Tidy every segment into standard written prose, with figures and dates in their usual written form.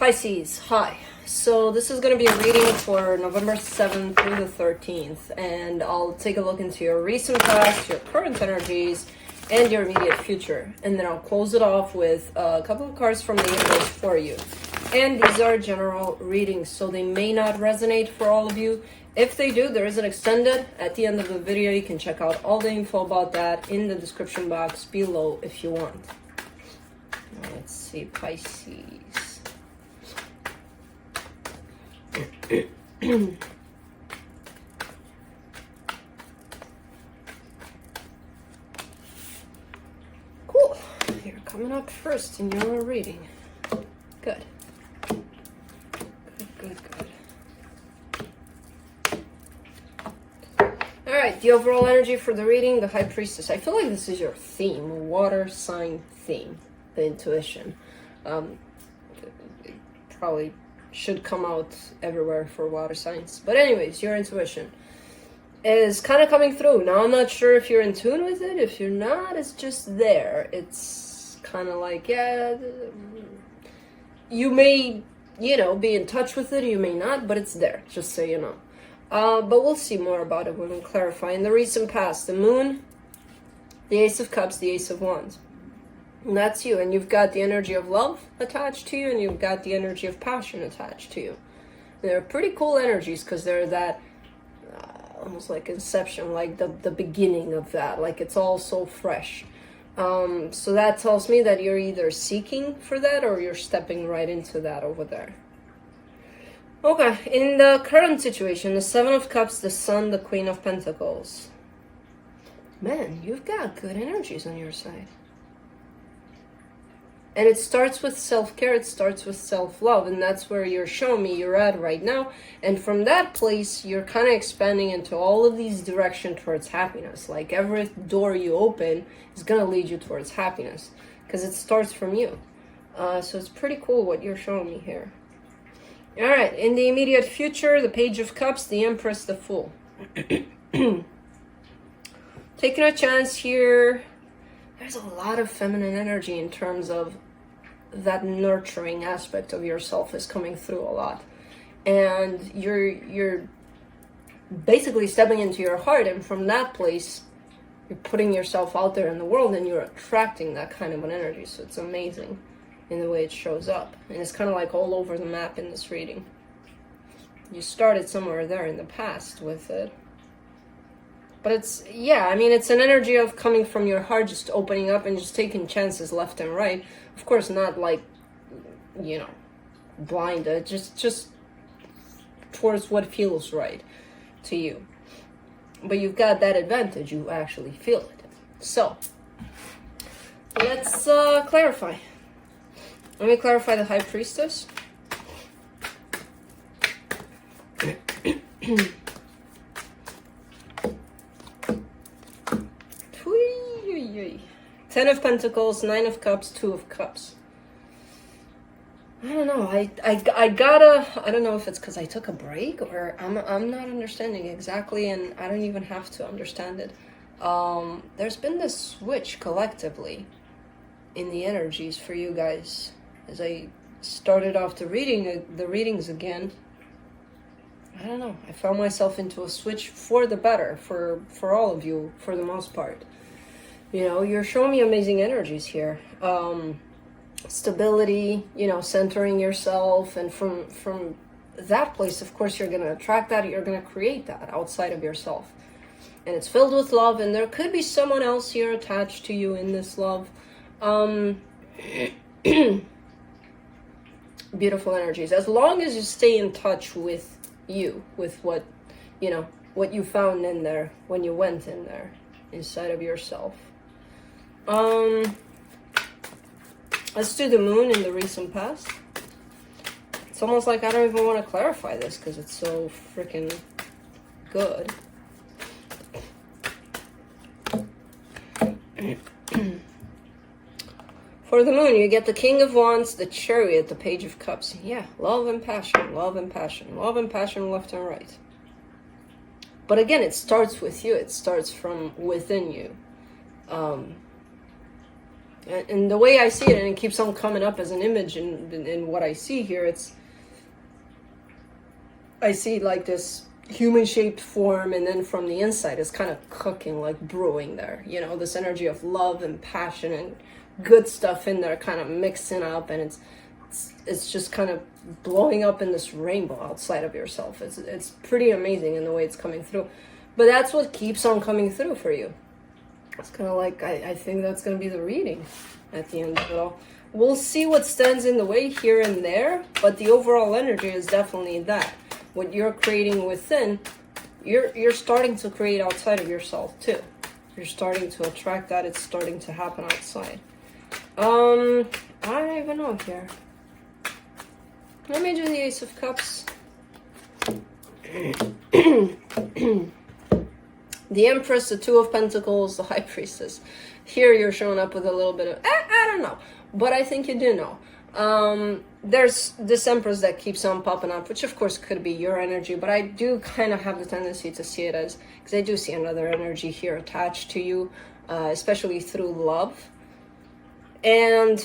Pisces, hi. So this is going to be a reading for November 7th through the 13th, and I'll take a look into your recent past, your current energies, and your immediate future. And then I'll close it off with a couple of cards from the universe for you. And these are general readings, so they may not resonate for all of you. If they do, there is an extended at the end of the video. You can check out all the info about that in the description box below if you want. Let's see, Pisces. Cool. You're coming up first in your reading. Good. Good. Alright, the overall energy for the reading, the High Priestess. I feel like this is your theme, a water sign theme, the intuition. It probably should come out everywhere for water signs. But anyways, your intuition is kind of coming through. Now, I'm not sure if you're in tune with it. If you're not, it's just there. It's kind of like, yeah, you may, be in touch with it. You may not, but it's there, just so you know. But we'll see more about it when we clarify. In the recent past, the Moon, the Ace of Cups, the Ace of Wands. And that's you. And you've got the energy of love attached to you, and you've got the energy of passion attached to you. And they're pretty cool energies because they're that almost like inception, like the beginning of that. Like it's all so fresh. So that tells me that you're either seeking for that or you're stepping right into that over there. Okay, in the current situation, the Seven of Cups, the Sun, the Queen of Pentacles. Man, you've got good energies on your side. And it starts with self-care, it starts with self-love, and that's where you're showing me you're at right now. And from that place, you're kind of expanding into all of these directions towards happiness. Like every door you open is going to lead you towards happiness because it starts from you. So it's pretty cool what you're showing me here. All right, in the immediate future, the Page of Cups, the Empress, the Fool. Taking a chance here. There's a lot of feminine energy in terms of that nurturing aspect of yourself is coming through a lot. And you're basically stepping into your heart, and from that place, you're putting yourself out there in the world and you're attracting that kind of an energy. So it's amazing in the way it shows up. And it's kind of like all over the map in this reading. You started somewhere there in the past with it. But it's, it's an energy of coming from your heart, just opening up and just taking chances left and right. Of course, not like, blinded, just towards what feels right to you. But you've got that advantage, you actually feel it. So, let's clarify. Let me clarify the High Priestess. Ten of Pentacles, Nine of Cups, Two of Cups. I don't know. I don't know if it's because I took a break or I'm not understanding exactly, and I don't even have to understand it. There's been this switch collectively in the energies for you guys. As I started off the readings again, I don't know. I found myself into a switch for the better for all of you for the most part. You're showing me amazing energies here. Stability, centering yourself. And from that place, of course, you're going to attract that. You're going to create that outside of yourself. And it's filled with love. And there could be someone else here attached to you in this love. Beautiful energies. As long as you stay in touch with you, with what you found in there when you went in there, inside of yourself. Let's do the Moon in the recent past. It's almost like I don't even want to clarify this because it's so freaking good. For the Moon, you get the King of Wands, the Chariot, the Page of Cups. Yeah, love and passion, love and passion, love and passion left and right. But again, it starts with you. It starts from within you. And the way I see it, and it keeps on coming up as an image in what I see here, I see like this human-shaped form, and then from the inside it's kind of cooking, like brewing there, you know, this energy of love and passion and good stuff in there, kind of mixing up, and it's just kind of blowing up in this rainbow outside of yourself. It's pretty amazing in the way it's coming through. But that's what keeps on coming through for you. It's kind of like, I think that's going to be the reading at the end of it all. We'll see what stands in the way here and there, but the overall energy is definitely that. What you're creating within, you're starting to create outside of yourself too. You're starting to attract that. It's starting to happen outside. I don't even know here. Let me do the Ace of Cups. The Empress, the Two of Pentacles, the High Priestess. Here you're showing up with a little bit of, I don't know, but I think you do know. There's this Empress that keeps on popping up, which of course could be your energy, but I do kind of have the tendency to see it as, because I do see another energy here attached to you, especially through love. And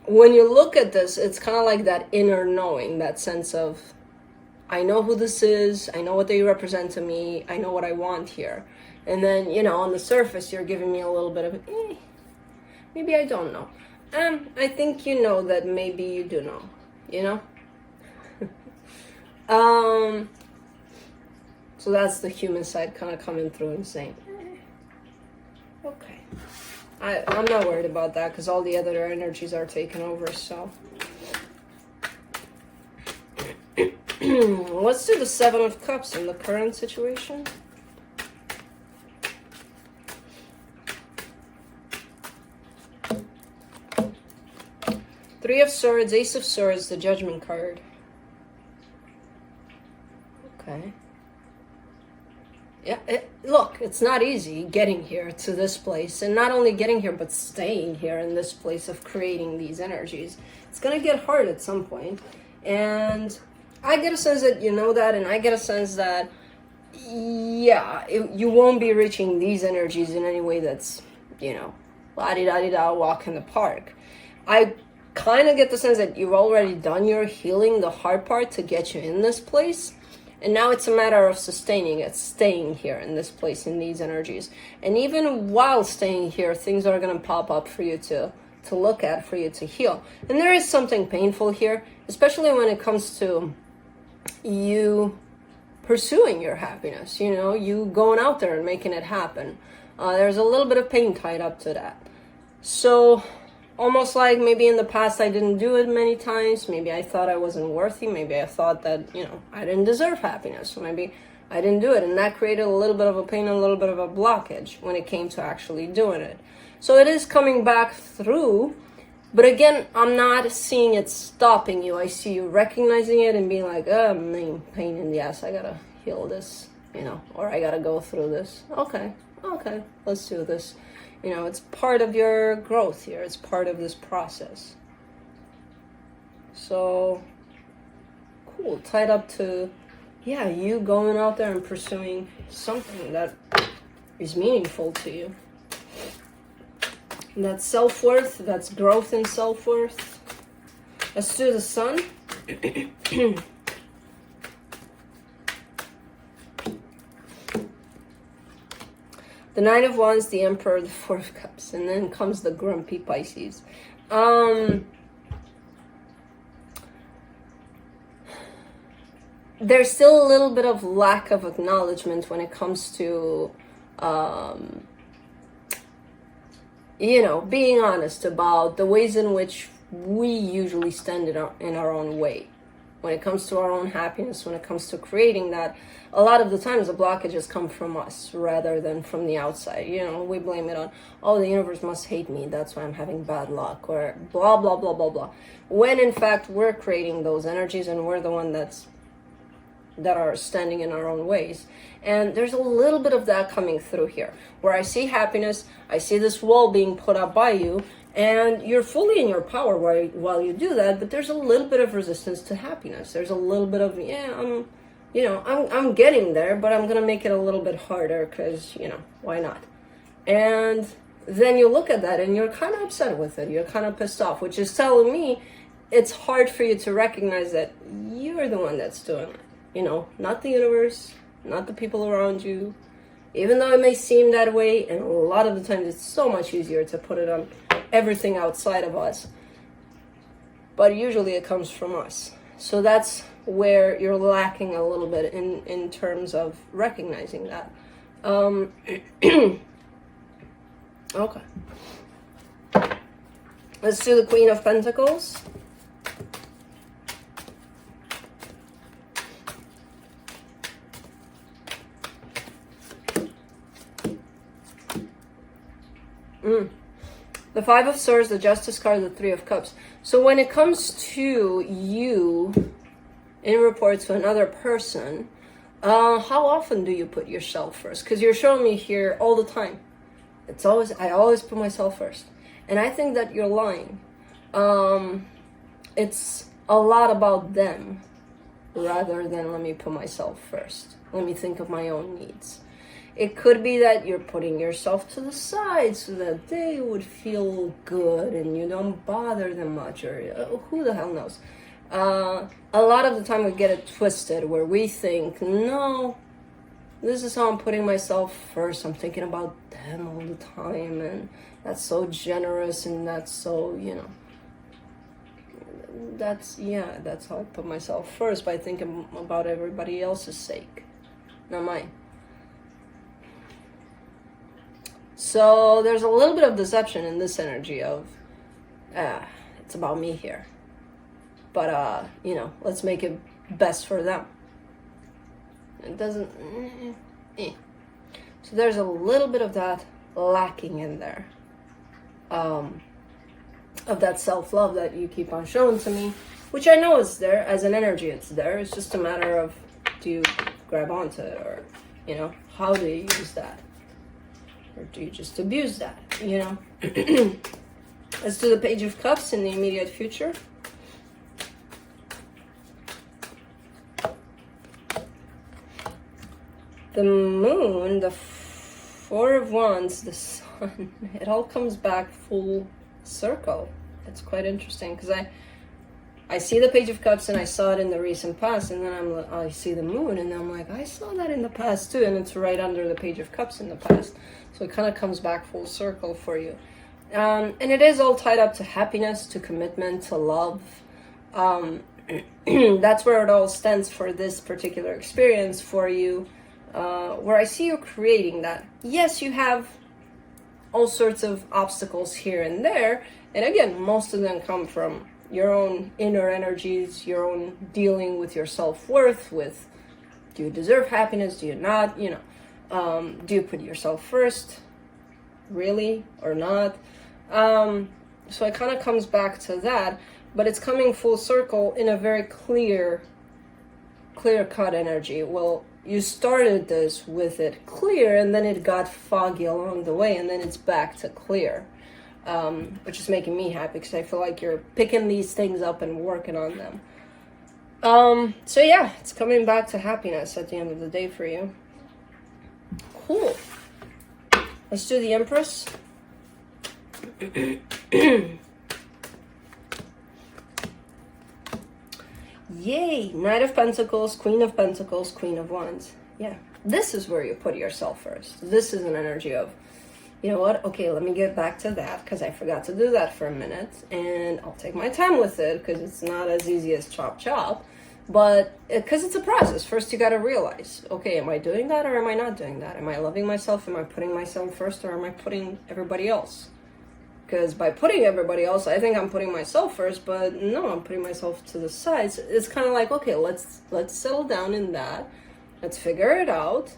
when you look at this, it's kind of like that inner knowing, that sense of, I know who this is, I know what they represent to me, I know what I want here. And then, you know, on the surface, you're giving me a little bit of, maybe I don't know. I think you know that maybe you do know, you know? So that's the human side kind of coming through and saying, okay. I'm not worried about that because all the other energies are taken over, so. Let's do the Seven of Cups in the current situation. Three of Swords, Ace of Swords, the Judgment card. Okay. Yeah, look, it's not easy getting here to this place. And not only getting here, but staying here in this place of creating these energies. It's going to get hard at some point. And I get a sense that you know that, and I get a sense that, yeah, you won't be reaching these energies in any way that's, you know, la-di-da-di-da, walk in the park. I kind of get the sense that you've already done your healing, the hard part to get you in this place. And now it's a matter of sustaining it, staying here in this place, in these energies. And even while staying here, things are going to pop up for you to look at, for you to heal. And there is something painful here, especially when it comes to you pursuing your happiness, you know, you going out there and making it happen. There's a little bit of pain tied up to that. So almost like maybe in the past I didn't do it many times. Maybe I thought I wasn't worthy. Maybe I thought that, you know, I didn't deserve happiness. So maybe I didn't do it. And that created a little bit of a pain, a little bit of a blockage when it came to actually doing it. So it is coming back through. But again, I'm not seeing it stopping you. I see you recognizing it and being like, man, pain in the ass. I gotta heal this, you know, or I gotta go through this. Okay, let's do this. You know, it's part of your growth here. It's part of this process. So, cool. Tied up to, yeah, you going out there and pursuing something that is meaningful to you. And that's self-worth. That's growth in self-worth. Let's do the Sun. The Nine of Wands, the Emperor, the Four of Cups, and then comes the grumpy Pisces. There's still a little bit of lack of acknowledgement when it comes to, you know, being honest about the ways in which we usually stand in our own way. When it comes to our own happiness, when it comes to creating that, a lot of the times the blockages come from us rather than from the outside. You know, we blame it on, oh, the universe must hate me, that's why I'm having bad luck, or blah, blah, blah, blah, blah. When in fact we're creating those energies and we're the one that are standing in our own ways. And there's a little bit of that coming through here, where I see happiness, I see this wall being put up by you, and you're fully in your power while you do that, but there's a little bit of resistance to happiness. There's a little bit of, I'm getting there, but I'm going to make it a little bit harder because, you know, why not? And then you look at that and you're kind of upset with it. You're kind of pissed off, which is telling me it's hard for you to recognize that you're the one that's doing it. You know, not the universe, not the people around you. Even though it may seem that way, and a lot of the times it's so much easier to put it on everything outside of us. But usually it comes from us. So that's where you're lacking a little bit in terms of recognizing that. Okay. Let's do the Queen of Pentacles. The Five of Swords, the Justice card, the Three of Cups. So when it comes to you in rapport to another person, how often do you put yourself first? Because you're showing me here all the time. I always put myself first. And I think that you're lying. It's a lot about them rather than let me put myself first. Let me think of my own needs. It could be that you're putting yourself to the side so that they would feel good and you don't bother them much, or who the hell knows. A lot of the time we get it twisted where we think, no, this is how I'm putting myself first. I'm thinking about them all the time, and that's so generous, and that's so, you know, that's how I put myself first, by thinking about everybody else's sake, not mine. So there's a little bit of deception in this energy of, it's about me here. But, you know, let's make it best for them. It doesn't, So there's a little bit of that lacking in there. Of that self-love that you keep on showing to me, which I know is there, as an energy it's there. It's just a matter of, do you grab onto it, or, you know, how do you use that? Or do you just abuse that, you know? Let's do the Page of Cups in the immediate future. The Moon, the Four of Wands, the Sun, it all comes back full circle. It's quite interesting, because I see the Page of Cups and I saw it in the recent past, and then I see the Moon and I'm like, I saw that in the past too, and it's right under the Page of Cups in the past. So it kind of comes back full circle for you. And it is all tied up to happiness, to commitment, to love. That's where it all stands for this particular experience for you, where I see you creating that. Yes, you have all sorts of obstacles here and there, and again, most of them come from your own inner energies, your own dealing with your self-worth, with, do you deserve happiness, do you not, you know, do you put yourself first, really, or not? So it kind of comes back to that, but it's coming full circle in a very clear-cut energy. Well, you started this with it clear, and then it got foggy along the way, and then it's back to clear. Which is making me happy, because I feel like you're picking these things up and working on them. So yeah, it's coming back to happiness at the end of the day for you. Cool. Let's do the Empress. Yay! Knight of Pentacles, Queen of Pentacles, Queen of Wands. Yeah, this is where you put yourself first. This is an energy of, you know what, okay, let me get back to that, because I forgot to do that for a minute, and I'll take my time with it, because it's not as easy as chop chop, but because it's a process. First you got to realize, okay, am I doing that or am I not doing that? Am I loving myself? Am I putting myself first, or am I putting everybody else? Because by putting everybody else, I think I'm putting myself first, but no, I'm putting myself to the side. So it's kind of like, okay, let's settle down in that, let's figure it out,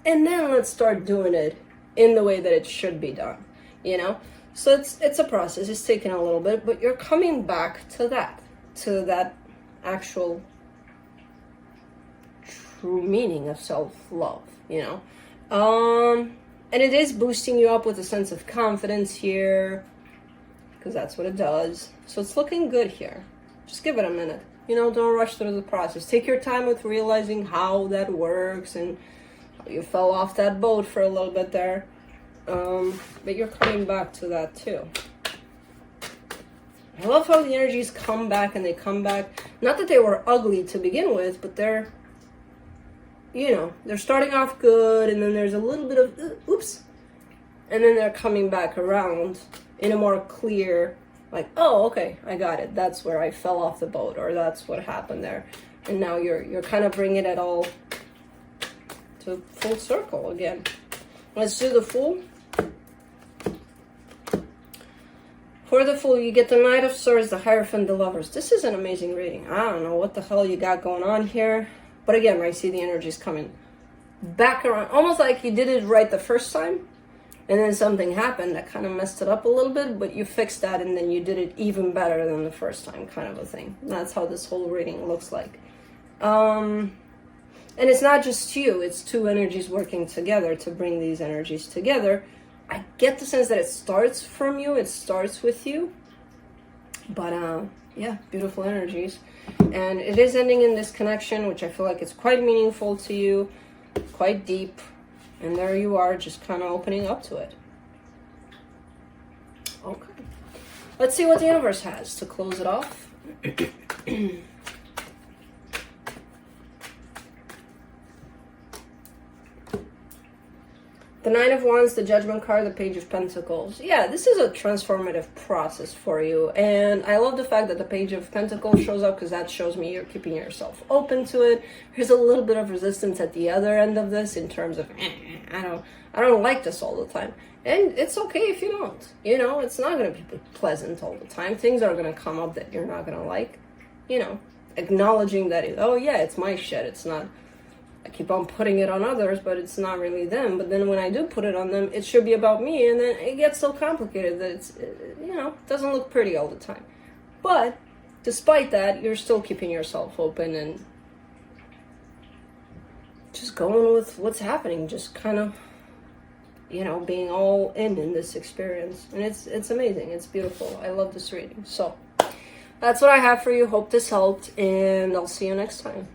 and then let's start doing it in the way that it should be done, you know? So it's a process. It's taking a little bit, but you're coming back to that actual true meaning of self-love, you know? And it is boosting you up with a sense of confidence here, because that's what it does. So it's looking good here. Just give it a minute. You know, don't rush through the process. Take your time with realizing how that works, and how you fell off that boat for a little bit there. but you're coming back to that too. I love how the energies come back, and they come back, not that they were ugly to begin with, but they're, you know, they're starting off good, and then there's a little bit of, oops, and then they're coming back around in a more clear, like, oh, okay, I got it. That's where I fell off the boat, or that's what happened there. And now you're kind of bringing it all to full circle again. Let's do the Fool. For the Fool, you get the Knight of Swords, the Hierophant, the Lovers. This is an amazing reading. I don't know what the hell you got going on here. But again, I see the energies coming back around. Almost like you did it right the first time. And then something happened that kind of messed it up a little bit. But you fixed that, and then you did it even better than the first time, kind of a thing. And that's how this whole reading looks like. And it's not just you. It's two energies working together to bring these energies together. I get the sense that it starts from you, it starts with you, but yeah, beautiful energies. And it is ending in this connection, which I feel like it's quite meaningful to you, quite deep, and there you are, just kind of opening up to it. Okay, let's see what the universe has to close it off. The Nine of Wands, the Judgment card, the Page of Pentacles. Yeah, this is a transformative process for you. And I love the fact that the Page of Pentacles shows up, because that shows me you're keeping yourself open to it. There's a little bit of resistance at the other end of this in terms of, I don't like this all the time. And it's okay if you don't. You know, it's not going to be pleasant all the time. Things are going to come up that you're not going to like. You know, acknowledging that, oh yeah, it's my shit. It's not... I keep on putting it on others, but it's not really them. But then when I do put it on them, it should be about me, and then it gets so complicated that it's, you know, it doesn't look pretty all the time. But despite that, you're still keeping yourself open and just going with what's happening, just kind of, you know, being all in this experience. And it's amazing. It's beautiful. I love this reading. So that's what I have for you. Hope this helped, and I'll see you next time.